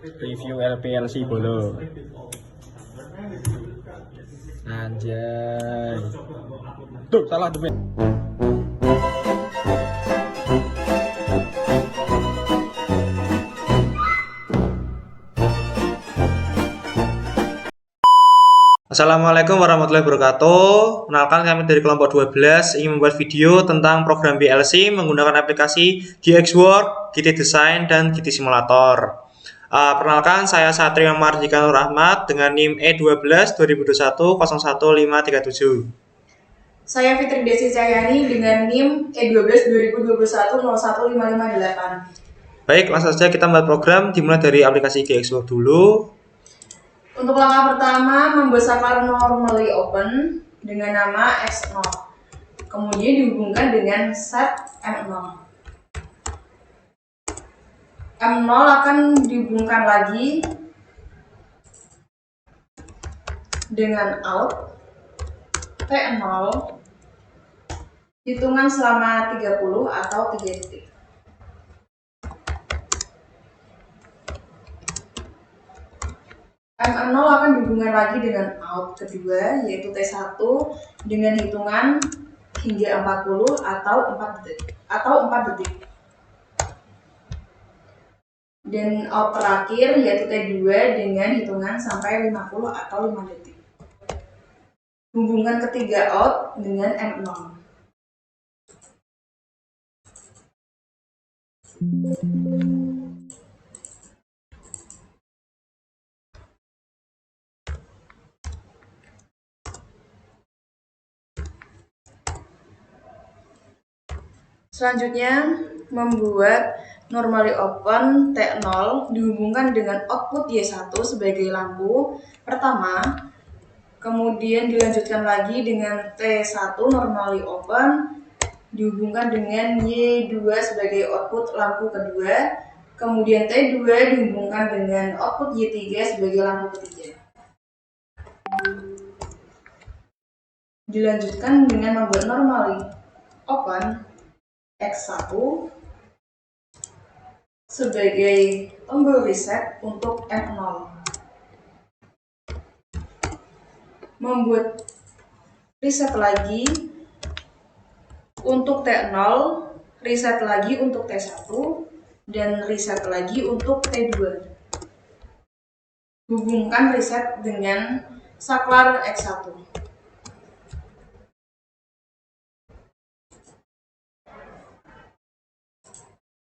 Review LPLC Bolo. Anjay. Tuh, salah tuh. Assalamualaikum warahmatullahi wabarakatuh. Kenalkan, kami dari kelompok 12 ingin membuat video tentang program PLC menggunakan aplikasi GXWorks, GT Design, dan GT Simulator. Perkenalkan, saya Satrio Mardika Nur Ahmad dengan NIM E12 2021 011537. Saya Fitri Desi Cahyani dengan NIM E12 2021 01558. Baik, langsung saja kita membuat program dimulai dari aplikasi GXWorks dulu. Untuk langkah pertama, membuat saklar normally open dengan nama X0. Kemudian dihubungkan dengan set M0. M0 akan dihubungkan lagi dengan out T0 hitungan selama 30 atau 3 detik. M0 akan dihubungkan lagi dengan out kedua, yaitu T1 dengan hitungan hingga 40 atau 4 detik. Dan out terakhir yaitu T2 dengan hitungan sampai 50 atau 5 detik. Hubungan ketiga out dengan M0. Selanjutnya, membuat normally open T0 dihubungkan dengan output Y1 sebagai lampu pertama, kemudian dilanjutkan lagi dengan T1 normally open dihubungkan dengan Y2 sebagai output lampu kedua, kemudian T2 dihubungkan dengan output Y3 sebagai lampu ketiga. Dilanjutkan dengan membuat normally open X1 sebagai tombol reset untuk M0. Membuat reset lagi untuk T0, reset lagi untuk T1, dan reset lagi untuk T2. Hubungkan reset dengan saklar X1.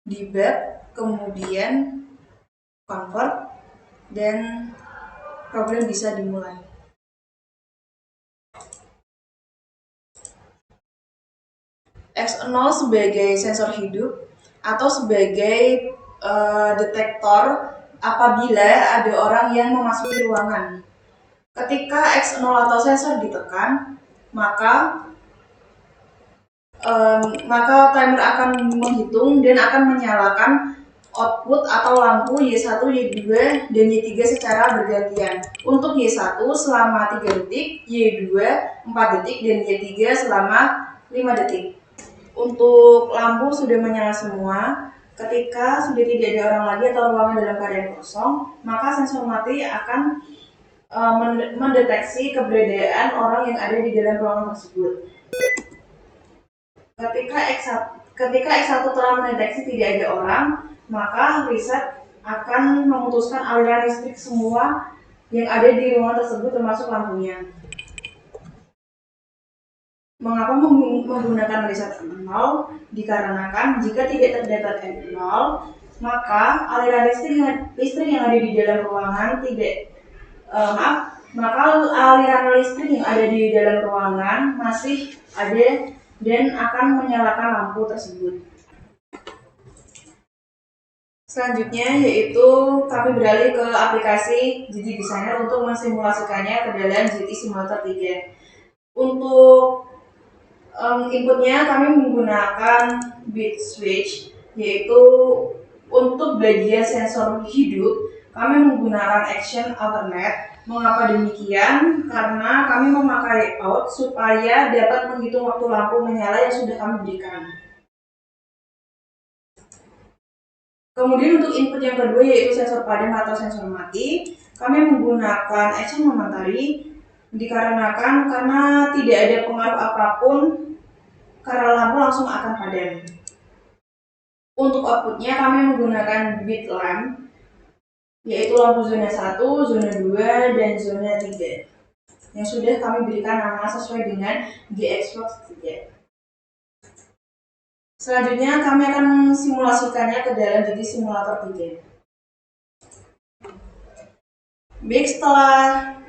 Debug, kemudian convert, dan program bisa dimulai. X0 sebagai sensor hidup atau sebagai detektor apabila ada orang yang memasuki ruangan. Ketika X0 atau sensor ditekan, maka timer akan menghitung dan akan menyalakan output atau lampu Y1, Y2, dan Y3 secara bergantian. Untuk Y1 selama 3 detik, Y2 4 detik, dan Y3 selama 5 detik. Untuk lampu sudah menyala semua. Ketika sudah tidak ada orang lagi atau ruangan dalam keadaan kosong, maka sensor mati akan mendeteksi keberadaan orang yang ada di dalam ruangan tersebut. Ketika X1 telah mendeteksi tidak ada orang, maka reset akan memutuskan aliran listrik semua yang ada di ruangan tersebut termasuk lampunya. Mengapa menggunakan reset M0? Dikarenakan jika tidak terdapat M0, maka aliran listrik yang ada di dalam ruangan aliran listrik yang ada di dalam ruangan masih ada dan akan menyalakan lampu tersebut. Selanjutnya yaitu kami beralih ke aplikasi GT Designer untuk mensimulasikannya ke dalam GT Simulator 3. Untuk inputnya kami menggunakan bit switch, yaitu untuk bagian sensor hidup kami menggunakan action alternate. Mengapa demikian? Karena kami memakai out supaya dapat menghitung waktu lampu menyala yang sudah kami berikan. Kemudian untuk input yang kedua yaitu sensor padam atau sensor mati, kami menggunakan action momentary dikarenakan karena tidak ada pengaruh apapun karena lampu langsung akan padam. Untuk outputnya kami menggunakan bit lamp yaitu lampu zona 1, zona 2, dan zona 3 yang sudah kami berikan nama sesuai dengan GXbox 3. Selanjutnya kami akan simulasikannya ke dalam GT Simulator 3. Baik, setelah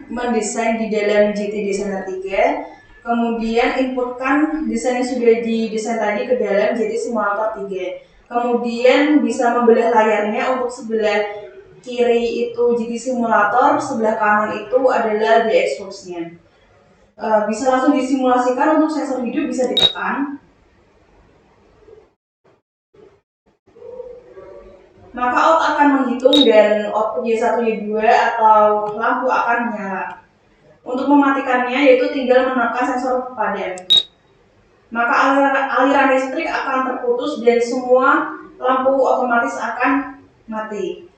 mendesain di dalam GT Designer 3, kemudian inputkan desain yang sudah didesain tadi ke dalam GT Simulator 3. Kemudian bisa membelah layarnya, untuk sebelah kiri itu GT Simulator, sebelah kanan itu adalah GXbox-nya. Bisa langsung disimulasikan. Untuk sensor hidup bisa ditekan, maka out akan menghitung dan output Y1, Y2 atau lampu akan menyala. Untuk mematikannya yaitu tinggal menekan sensor padam, maka aliran listrik akan terputus dan semua lampu otomatis akan mati.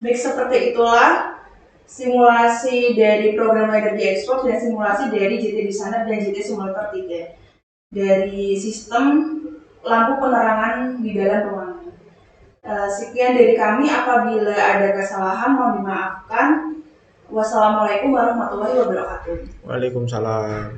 Baik, seperti itulah simulasi dari program Rider GXbox dan simulasi dari GT Designer dan GT Simulator 3 dari sistem lampu penerangan di dalam ruangan. Sekian dari kami, apabila ada kesalahan mohon dimaafkan. Wassalamualaikum warahmatullahi wabarakatuh. Waalaikumsalam.